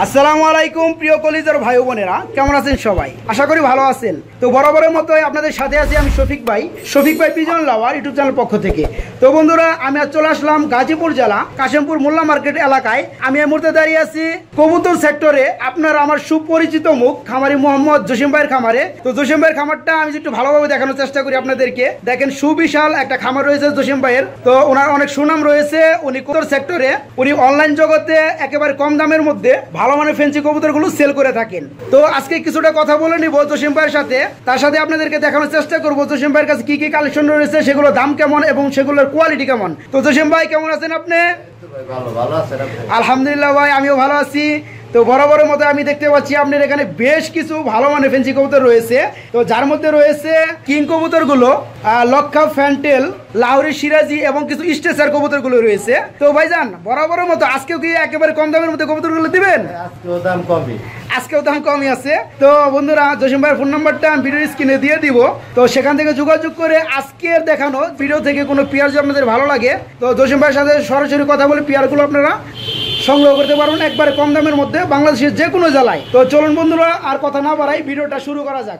আসসালামু আলাইকুম প্রিয় কলিজার ভাই বোনেরা, কেমন আছেন সবাই? আশা করি ভালো আছেন। তো বরাবরের মতোই আপনাদের সাথে আছি আমি শফিক ভাই পিজন লাভার ইউটিউব চ্যানেল পক্ষ থেকে। তো বন্ধুরা, আমি আজ চলে আসলাম গাজীপুর জেলা কাশিমপুর মোল্লা মার্কেট এলাকায়। আমি এই মুহূর্তে দাঁড়িয়ে আছি কবুতর সেক্টরে। আপনারা আমার সুপরিচিত মুখ খামারি মোহাম্মদ জসিম ভাইয়ের খামারে। তো জসিম ভাইয়ের খামারটা আমি একটু ভালোভাবে দেখানোর চেষ্টা করি আপনাদেরকে। দেখেন, সুবিশাল একটা খামার রয়েছে জসিম ভাইয়ের। তো ওনার অনেক সুনাম রয়েছে। উনি কবুতর সেক্টরে, উনি অনলাইন জগতে একেবারে কম দামের মধ্যে ভালো মানের ফেন্সি কবুতরগুলো সেল করে থাকেন। তো আজকে কিছুটা কথা বলে নিব জসিম ভাইয়ের সাথে। তার সাথে আপনাদেরকে দেখানোর চেষ্টা করবো জসিম ভাইয়ের কাছে কি কি কালেকশন রয়েছে, সেগুলো দাম কেমন এবং সেগুলোর কোয়ালিটি কেমন। তো জসিম ভাই, কেমন আছেন আপনি? আলহামদুলিল্লাহ ভাই, আমিও ভালো আছি। তো বরাবরের মতো আমি দেখতে পাচ্ছি আপনার এখানে বেশ কিছু ভালো মানের ফেন্সি কবুতর রয়েছে। তো যার মধ্যে রয়েছে কিং কবুতরগুলো, লক্ষা, ফ্যান্টেল, লাহোরি, সিরাজি এবং কিছু স্টেসার কবুতরগুলো রয়েছে। তো ভাইজান, বরাবরের মতো আজকেও কি একেবারে কম দামের মধ্যে কবুতরগুলো দিবেন? আজকেও দাম কমই আছে। তো বন্ধুরা, জসিম ভাইয়ের ফোন নাম্বারটা আমি ভিডিও স্ক্রিনে দিয়ে দিব। তো সেখান থেকে যোগাযোগ করে আজকের দেখানো ভিডিও থেকে কোনো পেয়ার যদি আপনাদের ভালো লাগে, তো জসিম ভাইয়ের সাথে সরাসরি কথা বলে পেয়ারগুলো আপনারা সংগ্রহ করতে পারবেন একবারে কম দামের মধ্যে বাংলাদেশের যে কোনো জেলায়। তো চলুন বন্ধুরা, আর কথা না বাড়াই, ভিডিওটা শুরু করা যাক।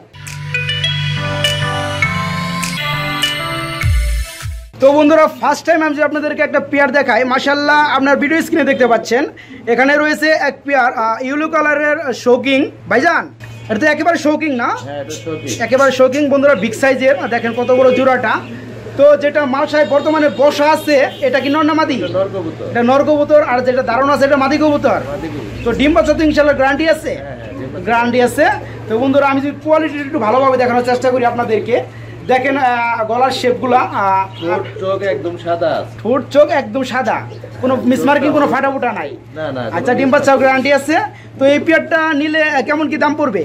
তো বন্ধুরা, ফার্স্ট টাইম আমি আপনাদেরকে একটা পেয়ার দেখাই। মাশাআল্লাহ, আপনার ভিডিও স্ক্রিনে দেখতে পাচ্ছেন এখানে রয়েছে এক পেয়ার ইয়েলো কালারের শোকিং। ভাইজান, এটা তো একেবারে শোকিং না? একেবারে শোকিং বন্ধুরা, বিগ সাইজের। দেখেন কত বড় জোড়াটা। তো যেটা মাল সাহেব বর্তমানে বসা আছে, এটা কি নর না মাদি? এটা নর কবুতর। আর যেটা দারুণ আছে, এটা মাদি কবুতর। তো ডিম বাচ্চা তো ইনশাআল্লাহ গ্যারান্টি আছে? গ্যারান্টি আছে। তো বন্ধুরা, আমি যদি কোয়ালিটি একটু ভালোভাবে দেখানোর চেষ্টা করি আপনাদেরকে। দেখেন গলার শেপগুলা, চোখ একদম সাদা, ঠোঁট চোখ একদম সাদা, কোনো মিসমার্কিং, কোনো ফাটাফুটা নাই। আচ্ছা, ডিম বাচ্চাও গ্যারান্টি আছে। তো এই পেয়ারটা নিলে কেমন কি দাম পড়বে?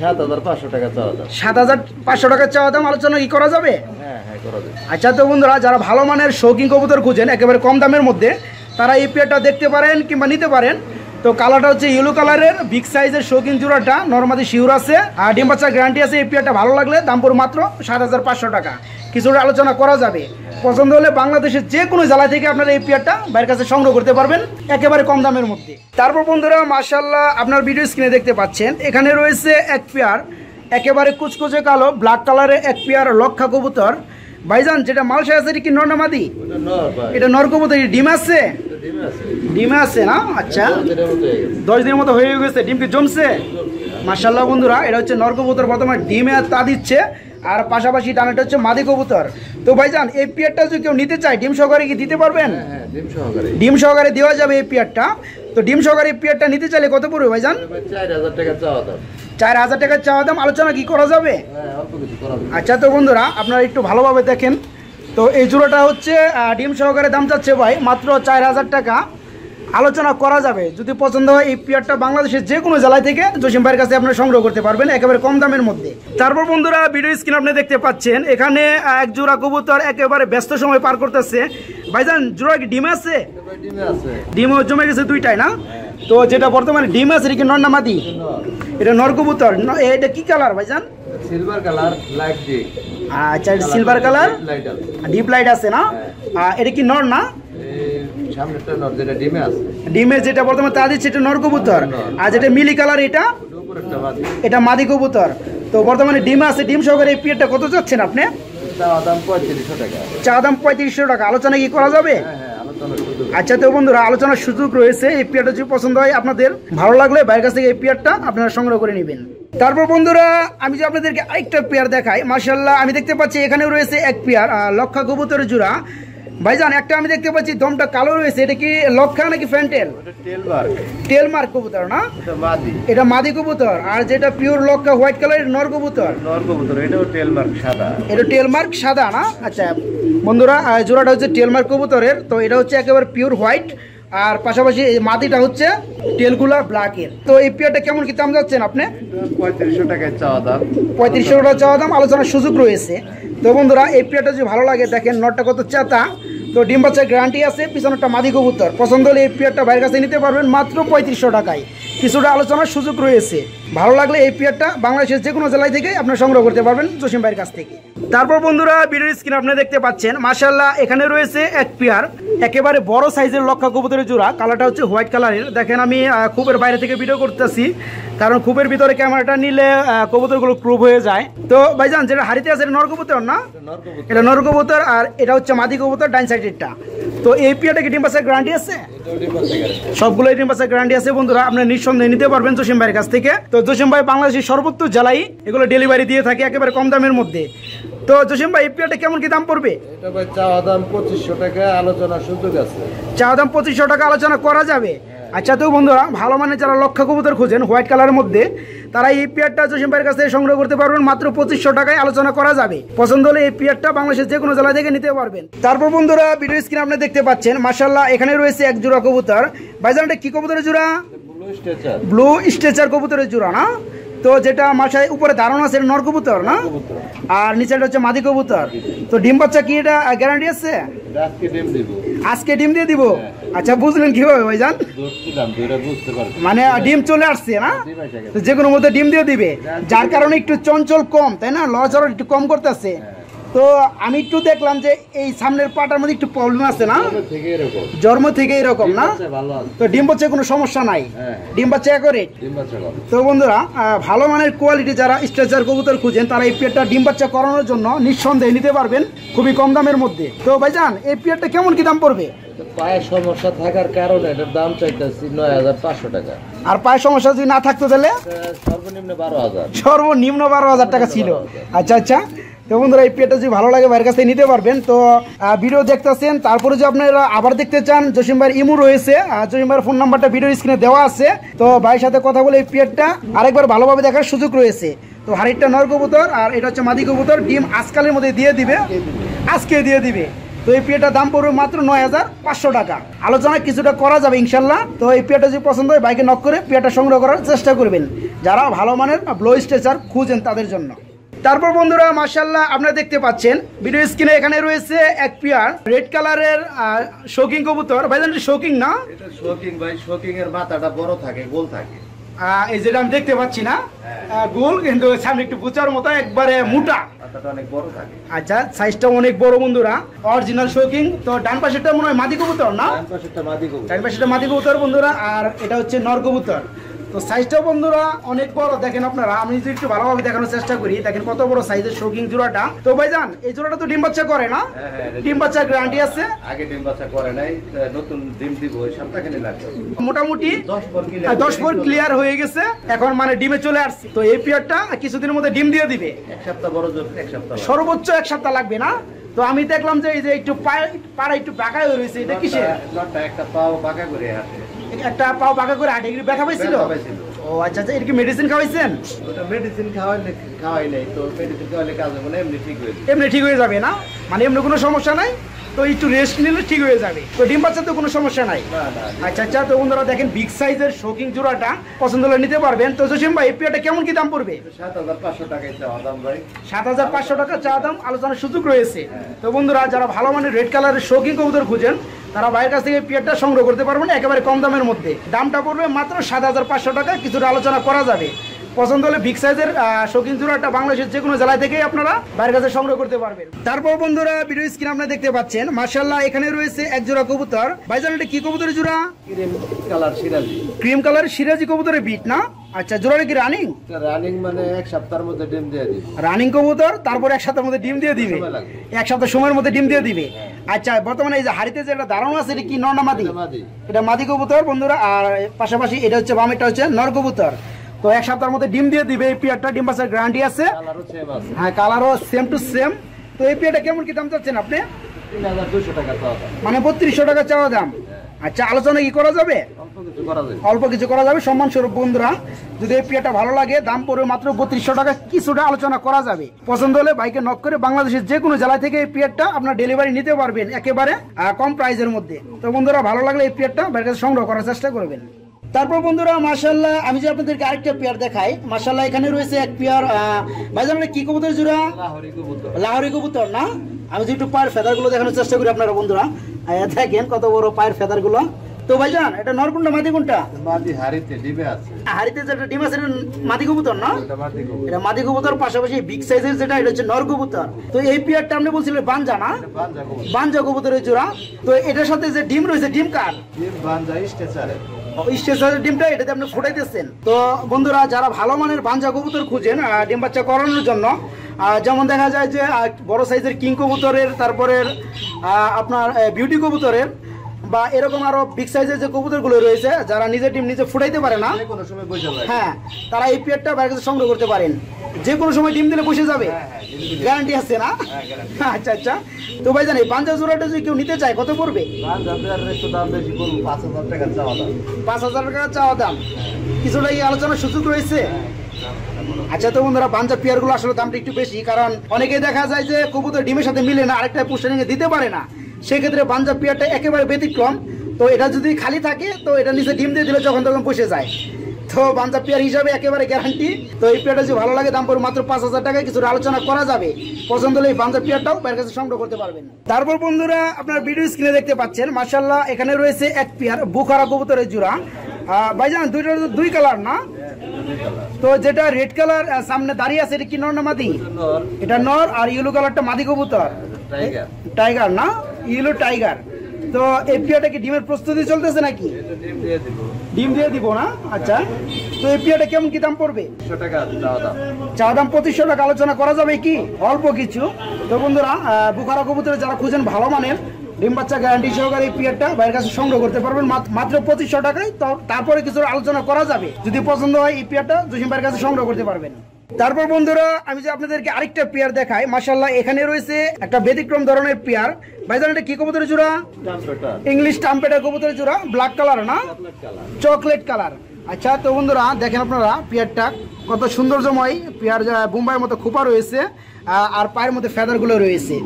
7,500 টাকা চাওয়া দাম। 7,500 টাকা চাওয়া দাম। আলোচনা কি করা যাবে? আচ্ছা, তো বন্ধুরা, যারা ভালো মানের শৌখিন কবুতর খুঁজেন একেবারে কম দামের মধ্যে, তারা এই পেয়ারটা দেখতে পারেন কিংবা নিতে পারেন। তো কালারটা হচ্ছে ইয়েলো কালারের, বিগ সাইজের শৌখিন জোড়াটা, নরমাদি শিউর আছে আর ডিম বাচ্চা গ্যারান্টি আছে। এই পেয়ারটা ভালো লাগলে দাম পড়বে মাত্র 7,500 টাকা। কিছুটা আলোচনা করা যাবে। পছন্দ হলে বাংলাদেশের যে কোনো জেলা থেকে আপনারা এই পেয়ারটা বাইরের কাছে সংগ্রহ করতে পারবেন একেবারে কম দামের মধ্যে। তারপর বন্ধুরা, মাশাআল্লাহ, আপনার ভিডিও স্ক্রিনে দেখতে পাচ্ছেন এখানে রয়েছে এক পেয়ার একেবারে কুচকুচে কালো ব্ল্যাক কালারের এক পেয়ার লক্ষা কবুতর। ভাইজান, যেটা মাল সাহেব আছে কি নর না মাদি? এটা নর কবুতর। ডিম আছে? ডিমে আছে না? আচ্ছা, 10 দিনের মতো হয়ে গেছে। ডিম কি জমছে? মাশাআল্লাহ বন্ধুরা, এটা হচ্ছে নর কবুতর, বর্তমানে ডিমে তা দিচ্ছে। আর পাশাপাশি ডানাটা হচ্ছে মাদি কবুতর। তো ভাইজান, এই পেয়ারটা যদি কেউ নিতে চায় ডিম সহকারে কি দিতে পারবেন? ডিম সহকারে দেওয়া যাবে এই পেয়ারটা। তো ডিম সহকারে এই পেয়ারটা নিতে চাইলে কত পড়বে ভাইজান? 4,000 টাকা চাওয়া দাম। 4,000 টাকা চাওয়া দাম। আলোচনা কি করা যাবে? আচ্ছা, তো বন্ধুরা, আপনারা একটু ভালোভাবে দেখেন। তো এই জোড়াটা হচ্ছে ডিম সহকারে দাম চাচ্ছে ভাই মাত্র 4,000 টাকা। আলোচনা করা যাবে। যদি পছন্দ হয় এই পেয়ারটা বাংলাদেশের যে কোনো জেলায় থেকে জসিম ভাইয়ের কাছে আপনারা সংগ্রহ করতে পারবেন একেবারে কম দামের মধ্যে। তারপর বন্ধুরা, ভিডিও স্ক্রিন আপনি দেখতে পাচ্ছেন এখানে এক জোড়া কবুতর একেবারে ব্যস্ত সময় পার করতেছে। ভাইজান, জোড়া কি ডিম আছে? ডিমও জমে গেছে দুইটাই না? তো যেটা বর্তমানে ডিম আছে, এটা কি নর না মাদি? এটা নর কবুতর। এটা কি কালার ভাইজান? Silver colour, light deep. আচ্ছা, সিলভার কালার, ডিপ লাইট আছে না? এটা কি নর না? সামনেরটা নর, যেটা ডিমে আছে। ডিমে যেটা বর্তমানে তা দিচ্ছে এটা নর কবুতর। আর যেটা মিলি কালার, এটা মাদি কবুতর। তো বর্তমানে ডিমে আছে। ডিম সহকারে এই পেয়ারটা কত চাচ্ছেন আপনি? চাওয়া দাম 3500 টাকা। চাওয়া দাম 3500 টাকা। আলোচনা কি করা যাবে? আচ্ছা, তো বন্ধুরা, আলোচনার সুযোগ রয়েছে। এই পেয়ারটা যদি পছন্দ হয় আপনাদের, ভালো লাগলে বাইরের কাছ থেকে এই পেয়ারটা আপনারা সংগ্রহ করে নেবেন। তারপর বন্ধুরা, আমি যে আপনাদেরকে আরেকটা পেয়ার দেখাই। মাশাআল্লাহ, আমি দেখতে পাচ্ছি এখানেও রয়েছে এক পেয়ার লক্ষা কবুতরের জোড়া। ভাইজান, একটা আমি দেখতে পাচ্ছি দমটা কালো রয়েছে, এটা কি লক্ষা নাকি ফ্যান্টেল? টেল মার্ক কবুতর না? এটা মাদি কবুতর। আর যেটা পিওর লক্ষা হোয়াইট কালারের নর কবুতর। এটাও টেল মার্ক সাদা। এটা টেল মার্ক সাদা না? আচ্ছা বন্ধুরা, জোড়াটা হচ্ছে টেল মার্ক কবুতরের। তো এটা হচ্ছে একেবারে পিওর হোয়াইট। আর পাশাপাশি মাদিটা হচ্ছে টেলগুলা ব্ল্যাকের। তো এই পেয়ারটা কেমন কি দাম যাচ্ছেন আপনি? 3500 টাকায় চাওয়া দাম। 3500 টাকা চাওয়া দাম। আলোচনার সুযোগ রয়েছে। তো বন্ধুরা, এই পেয়ারটা যদি ভালো লাগে, দেখেন নটটা কত চাতা। তো ডিম বাচ্চার গ্যারান্টি আছে। পিছনেরটা মাদি কবুতর। পছন্দ হলে এই পেয়ারটা বাইরের কাছে নিতে পারবেন মাত্র 3500 টাকায়। কিছুটা আলোচনার সুযোগ রয়েছে। ভালো লাগলে এই পেয়ারটা বাংলাদেশের যে কোনো জেলায় থেকে আপনারা সংগ্রহ করতে পারবেন জসিম ভাইয়ের কাছ থেকে। তারপর বন্ধুরা ভিডিওর স্ক্রিনে আপনারা দেখতে পাচ্ছেন মাশাআল্লাহ এখানে রয়েছে এক পেয়ার একেবারে বড় সাইজের লক্ষা কবুতরের জোড়া। কালারটা হচ্ছে হোয়াইট কালারের। দেখেন আমি খুবের বাইরে থেকে ভিডিও করতেছি, কারণ খুবের ভিতরে ক্যামেরাটা নিলে কবুতরগুলো ক্রুপ হয়ে যায়। তো ভাইজান যেটা হাড়িতে আছে এটা নর কবুতর না? এটা নর কবুতর, আর এটা হচ্ছে মাদি কবুতর ডাইন সাইডেরটা। তো এই পেয়ারটা কি ডিম বাচ্চার গ্যারান্টি আছে? সবগুলোই ডিম বাচ্চার গ্যারান্টি আছে বন্ধুরা, আপনারা নিঃসন্দেহে নিতে পারবেন জসিম ভাইয়ের কাছ থেকে। তো জসিম ভাই বাংলাদেশের সর্বোচ্চ জেলায় এগুলো ডেলিভারি দিয়ে থাকে একেবারে কম দামের মধ্যে। তো জসিম ভাই এই পেয়ারটা কেমন কি দাম পড়বে? এটা ভাই চাওয়া দাম 2500 টাকা, আলোচনার সুযোগ আছে। চাওয়া দাম 2500 টাকা, আলোচনা করা যাবে। আচ্ছা তো বন্ধুরা ভালো মানে যারা লক্ষা কবুতর খোঁজেন হোয়াইট কালারের মধ্যে, তারা এই পেয়ারটা জসিম ভাইয়ের কাছ থেকে সংগ্রহ করতে পারবেন মাত্র 2500 টাকায়, আলোচনা করা যাবে। পছন্দ হলে এই পেয়ারটা বাংলাদেশের যে কোনো জেলা থেকে নিতে পারবেন। তারপর বন্ধুরা ভিডিও স্ক্রিনে আপনি দেখতে পাচ্ছেন মাশাআল্লাহ এখানে রয়েছে এক জোড়া কবুতর। ভাইজান এটা কি কবুতরের জোড়া? ব্লু স্ট্রেচার কবুতরের জোড়া না? তো যেটা মাথায় উপরে দাঁড়ানো আছে নর কবুতর না, আর নিচেটা হচ্ছে মাদি কবুতর। তো ডিম বাচ্চা কি এটা গ্যারান্টি আছে? আজকে ডিম দিয়ে দিব। আচ্ছা বুঝলেন কিভাবে ভাইজান? মানে ডিম চলে আসছে না, যে কোনো মধ্যে ডিম দিয়ে দিবে, যার কারণে একটু চঞ্চল কম, তাই না? লড়াচড়া একটু কম করতেছে। তো আমি একটু দেখলাম যে এই সামনের পাটার মধ্যে একটু প্রবলেম আছে না, জন্ম থেকে এরকম না? তো ডিম বাচ্চা কোনো সমস্যা নাই, ডিম বাচ্চা অ্যাকুরেট। তো বন্ধুরা ভালো মানের কোয়ালিটি যারা স্ট্রেচার কবুতর খুঁজেন তারা এই পেয়ারটা ডিম বাচ্চা করানোর জন্য নিঃসন্দেহে নিতে পারবেন খুবই কম দামের মধ্যে। তো ভাইজান এই পেয়ারটা কেমন কি দাম পড়বে? পায়ের সমস্যা থাকার কারণে এটার দাম চাইতেছি 9500 টাকা। আর পায়ের সমস্যা যদি না থাকতো তাহলে সর্বনিম্ন 12000। সর্বনিম্ন 12000 টাকা ছিল। আচ্ছা আচ্ছা, তো বন্ধুরা এই পেয়ারটা যদি ভালো লাগে ভাইয়ের কাছে নিতে পারবেন। তো ভিডিও দেখতেছেন, তারপরে যদি আপনারা আবার দেখতে চান জসিম ভাইয়ের ইমো রয়েছে, জসিম ভাইয়ের ফোন নাম্বারটা ভিডিও স্ক্রিনে দেওয়া আছে। তো ভাইয়ের সাথে কথা বলে এই পেয়ারটা আরেকবার ভালোভাবে দেখার সুযোগ রয়েছে। তো হাড়িটা নর কবুতর আর এটা হচ্ছে মাদি কবুতর, ডিম আজকালের মধ্যে দিয়ে দিবে, আজকে দিয়ে দিবে। তো এই পেয়ারটার দাম পড়বে মাত্র 9500 টাকা, আলোচনা কিছুটা করা যাবে ইনশাল্লাহ। তো এই পেয়ারটা যদি পছন্দ হয় বাইকে নক করে পেয়ারটা সংগ্রহ করার চেষ্টা করবেন যারা ভালো মানের ব্লো স্ট্রেচার খুঁজেন তাদের জন্য। তারপর বন্ধুরা মাশাআল্লাহ আপনারা দেখতে পাচ্ছেন ভিডিও স্ক্রিনে এখানে রয়েছে এক পেয়ার রেড কালারের শৌকিং কবুতর। ভাইজান শৌকিং না? এটা শৌকিং ভাই, শৌকিং এর মাথাটা বড় থাকে, গোল থাকে। এই যেটা আমি দেখতে পাচ্ছি না গোল, কিন্তু সামনে একটু বুচার মতো একবারে মোটা, মাথাটা অনেক বড় থাকে। আচ্ছা সাইজটা অনেক বড় বন্ধুরা, অরিজিনাল শৌকিং। তো ডান পাশেরটা মনে হয় মাদি কবুতর না? ডান পাশেরটা মাদি কবুতর, ডান পাশেরটা মাদি কবুতর বন্ধুরা, আর এটা হচ্ছে নর কবুতর। তো সাইজটা বন্ধুরা অনেক বড়, দেখেন আপনারা। আমি যদি একটু ভালোভাবে দেখানোর চেষ্টা করি, দেখেন কত বড় সাইজের শৌকিং জোড়াটা। তো ভাইজান এই জোড়াটা তো ডিম বাচ্চা করে না? ডিম বাচ্চার গ্যারান্টি আছে? আগে ডিম বাচ্চা করে নাই, নতুন ডিম দিব ওই সপ্তাহখানি লাগবে। মোটামুটি 10 পর ক্লিয়ার হয়ে গেছে, এখন মানে ডিমে চলে আসছে। তো এই পেয়ারটা কিছুদিনের মধ্যে ডিম দিয়ে দিবে। এক সপ্তাহ বড় জোর, এক সপ্তাহ সর্বোচ্চ এক সপ্তাহ লাগবে না? তো আমি দেখলাম যে এই যে একটু পাড়া একটু বাঁকা হয়ে রয়েছে, এটা কিসের? একটা পাও বাঁকা করে হাঁটে, একটা পাও বাঁকা করে হাঁটে, ব্যথা পাইছিল? ও আচ্ছা আচ্ছা, এর কি মেডিসিন খাওয়াইছেন? ওটা মেডিসিন খাওয়াই নাই, তো মেডিসিন খাওয়াইলে কাজ হবে না, এমনি ঠিক হয়ে যাবে। এমনি ঠিক হয়ে যাবে না, মানে এমনি কোনো সমস্যা নাই? তো একটু রেস্ট নিলে ঠিক হয়ে যাবে। তো ডিম বাচ্চা তো কোনো সমস্যা নাই? আচ্ছা আচ্ছা, তো বন্ধুরা দেখেন বিগ সাইজের শৌকিং জোড়াটা পছন্দ হলে নিতে পারবেন। তো জসিম ভাই এই পেয়ারটা কেমন কি দাম পড়বে? 7500 টাকায় চাওয়া দাম ভাই। 7500 টাকা চাওয়া দাম, আলোচনার সুযোগ রয়েছে। তো বন্ধুরা যারা ভালো মানের রেড কালারের শৌকিং কবুতর খুঁজেন তারা ভাইয়ের কাছ থেকে পেয়ারটা সংগ্রহ করতে পারবেন একেবারে কম দামের মধ্যে। দামটা পড়বে মাত্র 7500 টাকা, কিছুটা আলোচনা করা যাবে। পছন্দ হলে বিগ সাইজের শৌকিং জোড়াটা বাংলাদেশের যে কোনো জেলায় থেকেই আপনারা বাইরের কাছে সংগ্রহ করতে পারবেন। তারপর বন্ধুরা ভিডিও স্ক্রিনে আপনারা দেখতে পাচ্ছেন মাশাআল্লাহ এখানে রয়েছে এক জোড়া কবুতর। ভাইজান এটা কি কবুতরের জোড়া? ক্রিম কালার সিরাজি। ক্রিম কালার সিরাজি কবুতরের বিট না? আচ্ছা, জোড়াটা কি রানিং? রানিং মানে এক সপ্তাহের মধ্যে ডিম দিয়ে দিবে। রানিং কবুতর, তারপর এক সপ্তাহের মধ্যে ডিম দিয়ে দিবে? এক সপ্তাহ সময়ের মধ্যে ডিম দিয়ে দিবে। আচ্ছা, বর্তমানে এই যে হাড়িতে যে একটা দাঁড়ানো আছে এটা কি নর না মাদি? এটা মাদি কবুতর বন্ধুরা, আর পাশাপাশি এটা হচ্ছে বামেরটা হচ্ছে নর কবুতর। তো এক সপ্তাহের মধ্যে ডিম দিয়ে দিবে এই পেয়ারটা, ডিম বাচ্চার গ্যারান্টি আছে। হ্যাঁ, কালারও সেম টু সেম। তো এই পেয়ারটা কেমন কি দাম চাচ্ছেন আপনি? 3200 টাকা চাওয়া দাম। মানে 3200 টাকা চাওয়া দাম। আচ্ছা, আলোচনা কি করা যাবে? অল্প কিছু করা যাবে সম্মান স্বরূপ। বন্ধুরা যদি এই পেয়ারটা ভালো লাগে দাম পড়বে মাত্র 3200 টাকা, কিছুটা আলোচনা করা যাবে। পছন্দ হলে বাইকে নক করে বাংলাদেশের যে কোনো জেলা থেকে এই পেয়ারটা আপনার ডেলিভারি নিতে পারবেন একেবারে কম প্রাইসের মধ্যে। তো বন্ধুরা ভালো লাগলে এই পেয়ারটা বাইরের কাছে সংগ্রহ করার চেষ্টা করবেন। তারপর বন্ধুরা মাশাআল্লাহ আমি যে আপনাদেরকে আরেকটা পেয়ার দেখাই। মাশাআল্লাহ এখানে রয়েছে এক পেয়ার। ভাইজান কি কবুতর জোড়া? লাহোরি কবুতর না? আমি যে একটু পায়ের ফেদার গুলো দেখানোর চেষ্টা করি আপনারা বন্ধুরা। দেখেন কত বড় পায়ের ফেদার গুলো। তো ভাইজান এটা নর কোনটা মাদি কোনটা? মাদি হাড়িতে ডিমে আছে। হাড়িতে যেটা ডিম আছে এটা মাদি কবুতর না? এটা মাদি কবুতর। এটা মাদি কবুতর, পাশাপাশি বিগ সাইজের যেটা এটা হচ্ছে নর কবুতর। তো এই পেয়ারটা আপনি বলছিলেন বানজা না? এটা বানজা কবুতর। বানজা কবুতরের জোড়া। তো এটার সাথে যে ডিম রয়েছে, ডিম কার? ডিম বানজা স্টেচারে। স্টেশনের ডিমটা এটাতে আপনি ফুটাইতেছেন। তো বন্ধুরা যারা ভালো মানের বানজা কবুতর খুঁজেন ডিম বাচ্চা করানোর জন্য, যেমন দেখা যায় যে বড় সাইজের কিং কবুতরের, তারপরে আপনার বিউটি কবুতরের, বা এরকম আরো বিগ সাইজের যে কবুতরগুলো রয়েছে, যারা নিজের ডিম নিজে ফুটাইতে পারে না, কোনো সময় বসে যায়। হ্যাঁ, তারা এই পেয়ারটা বাইরে কাছে সংগ্রহ করতে পারেন। যে কোনো সময় ডিম দিলে বসে যাবে, গ্যারান্টি আছে না? আচ্ছা আচ্ছা। তো ভাই জানি বানজা জোড়াটা যদি কেউ নিতে চায় কত পড়বে? বানজা পেয়ারের একটু দাম বেশি করব, 5000 টাকা চাওয়া দাম। 5000 টাকা চাওয়া দাম। কিছুটা কি আলোচনার সুযোগ রয়েছে? আচ্ছা। তো বন্ধুরা বানজা পেয়ার গুলো আসলে দামটা একটু বেশি, কারণ অনেকে দেখা যায় যে কবুতর ডিমের সাথে মিলে না, আরেকটা পোস্টারিং দিতে পারে না, সেক্ষেত্রে বানজা পেয়ারটা একেবারে ব্যতিক্রম। তো এটা যদি খালি থাকে তো এটা নিচে ডিম দিয়ে দিলে যখন তখন বসে যায়। তো বানজা পেয়ার হিসাবে একেবারে গ্যারান্টি। তো এই পেয়ারটা যদি ভালো লাগে দাম পড়বে মাত্র 5000 টাকায়, কিছু আলোচনা করা যাবে। পছন্দ হলে এই বানজা পেয়ারটাও বাইরের কাছে সংগ্রহ করতে পারবেন। তারপর বন্ধুরা আপনার ভিডিও স্ক্রিনে দেখতে পাচ্ছেন মাশাআল্লাহ এখানে রয়েছে এক পেয়ার বুখারা কবুতরের জোড়া। ভাইজান দুইটা দুই কালার না? তো যেটা রেড কালার সামনে দাঁড়িয়ে আছে এটা কি নর না মাদি? এটা নর। আর ইয়েলো কালারটা মাদি কবুতর, টাইগার না? Yellow tiger. তো এই পেয়ারটা কি ডিমের প্রস্তুতি চলতেছে নাকি? ডিম দিয়ে দিব না? আচ্ছা। তো এই পেয়ারটা কেমন কি দাম পড়বে? 100 টাকা চাওয়া দাম। চাওয়া দাম 2500 টাকা। আলোচনা করা যাবে কি অল্প কিছু? তো বন্ধুরা বুখারা কবুতরে যারা খুঁজেন ভালো মানের ডিম বাচ্চা গ্যারান্টি সহকারে এই পেয়ারটা বাইরের কাছে সংগ্রহ করতে পারবেন মাত্র 2500 টাকায়। তারপরে কিছু আলোচনা করা যাবে, যদি পছন্দ হয় এই পেয়ারটা জসিম ভাইয়ের কাছে সংগ্রহ করতে পারবেন। তারপর বন্ধুরা আমি যে আপনাদেরকে আরেকটা পেয়ার দেখাই, মাশাআল্লাহ এখানে রয়েছে একটা ব্যতিক্রম ধরনের পেয়ার। ভাইজান এটা কি কবুতরের জোড়া? ইংলিশ টাম্পেটার কবুতরের জোড়া। ব্ল্যাক কালার না? Chocolate colour. আচ্ছা। তো বন্ধুরা দেখেন আপনারা পেয়ারটা কত সৌন্দর্যময় পেয়ার, বোম্বাইয়ের মতো খোপা রয়েছে আর পায়ের মধ্যে ফেদার গুলো রয়েছে।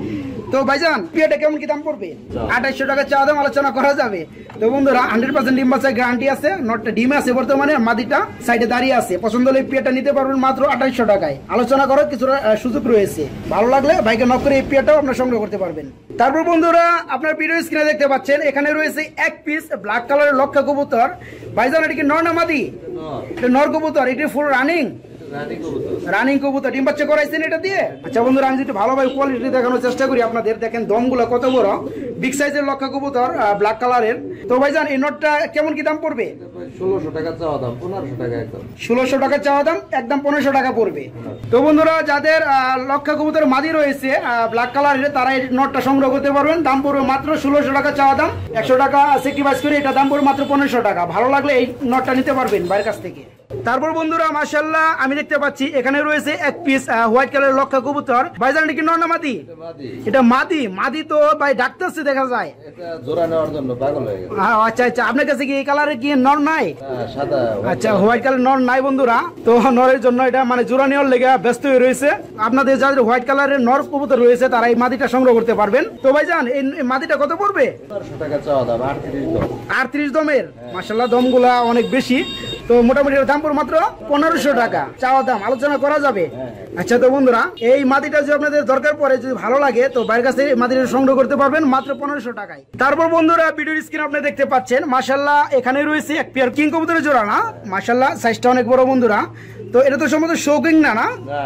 তো ভাইজান পেয়ারটা কেমন কি দাম পড়বে? 2800 টাকা চাওয়া দাম, আলোচনা করা যাবে। তো বন্ধুরা 100% ডিম বাচ্চার গ্যারান্টি আছে। নটটা ডিমে আছে বর্তমানে, মাদিটা সাইডে দাঁড়িয়ে আছে। পছন্দ হলে পেয়ারটা নিতে পারবেন মাত্র 2800 টাকায়। আলোচনা করার কিছুটা সুযোগ রয়েছে। ভালো লাগলে ভাইকে নক করে এই পেয়ারটাও আপনার সংগ্রহ করতে পারবেন। তারপর বন্ধুরা আপনার ভিডিও স্ক্রিনে দেখতে পাচ্ছেন এখানে রয়েছে এক পিস ব্ল্যাক কালারের লক্ষা কবুতর। ভাইজান এটা কি নর না মাদি? এটা নর কবুতর। এটা ফুল রানিং রানিং কবুতর। ডিম বাচ্চা করাইছেন এটা দিয়ে? আচ্ছা বন্ধুরা আমি যদি ভালোভাবে কোয়ালিটি দেখানোর চেষ্টা করি আপনাদের, দেখেন দমগুলো কত বড়, বিগ সাইজের লক্ষা কবুতর ব্ল্যাক কালারের। তো ভাইজান এই নটটা কেমন কি দাম পড়বে? 1600 টাকা চাওয়া দাম, 1500 টাকা একদম। 1600 টাকা চাওয়া দাম, একদম 1500 টাকা পড়বে। তো বন্ধুরা যাদের লক্ষা কবুতর মাদি রয়েছে ব্ল্যাক কালারের, তারা এই নটটা সংগ্রহ করতে পারবেন। দাম পড়বে মাত্র 1600 টাকা চাওয়া দাম, 100 টাকা স্যাক্রিফাইস করে এটা দাম পড়বে মাত্র 1500 টাকা। ভালো লাগলে এই নটটা নিতে পারবেন বাইরের কাছ থেকে। তারপর বন্ধুরা মাশাআল্লাহ আমি দেখতে পাচ্ছি এখানে রয়েছে এক পিস হোয়াইট কালারের লক্ষা কবুতর। ভাইজান এটা কি নর না মাদি? এটা মাদি। মাদি তো ভাই ডাকতেছে দেখা যায়, এটা জোড়া নেওয়ার জন্য পাগল হয়ে গেছে। আচ্ছা আচ্ছা। আপনার কাছে কি এই কালারের কি নর নাই? সাদা। আচ্ছা হোয়াইট কালার নর নাই বন্ধুরা। তো নরের জন্য এটা মানে জোড়া নেওয়ার লেগে ব্যস্ত হয়ে রয়েছে। আপনাদের যাদের হোয়াইট কালারের নর কবুতর রয়েছে তারা এই মাদিটা সংগ্রহ করতে পারবেন। তো ভাইজান এই মাদিটা কত পড়বে? 1500 টাকা চাওয়া দাম, 38 দম। 38 দমের। মাশাআল্লাহ দমগুলা অনেক বেশি। তো মোটামুটি দাম পড়বে মাত্র 1500 টাকা চাওয়া দাম, আলোচনা করা যাবে। আচ্ছা। তো বন্ধুরা এই মাদিটা যদি আপনাদের দরকার পড়ে, যদি ভালো লাগে, তো বাইরের কাছে মাদিটা সংগ্রহ করতে পারবেন মাত্র 1500 টাকায়। তারপর বন্ধুরা ভিডিওর স্ক্রিন আপনি দেখতে পাচ্ছেন মাশাআল্লাহ এখানে রয়েছে এক পেয়ার কিং কবুতরের জোড়া না? মাশাআল্লাহ সাইজটা অনেক বড় বন্ধুরা। তো এটা তো সম্ভবত শো কিং না? না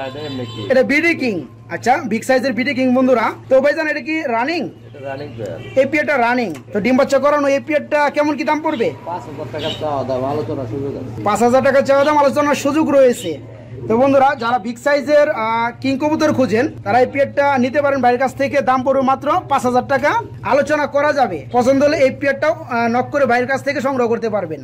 এটা এমনি কি? এটা বিডি কিং। আচ্ছা বিগ সাইজের বিডি কিং বন্ধুরা। তো ভাইজান এটা কি রানিং? এটা রানিং পেয়ার। এই পেয়ারটা রানিং। তো ডিম বাচ্চা করানো এই পেয়ারটা কেমন কি দাম পড়বে? 5000 টাকা চাওয়া দাম, আলোচনা সুযোগ আছে। 5000 টাকা চাওয়া দাম, আলোচনার সুযোগ রয়েছে। তো বন্ধুরা যারা বিগ সাইজের কিং কবুতর খুঁজেন তারা এই পেয়ারটা নিতে পারেন বাইরের কাছ থেকে। দাম পড়বে মাত্র 5000 টাকা, আলোচনা করা যাবে। পছন্দ হলে এই পেয়ারটাও নক করে বাইরের কাছ থেকে সংগ্রহ করতে পারবেন।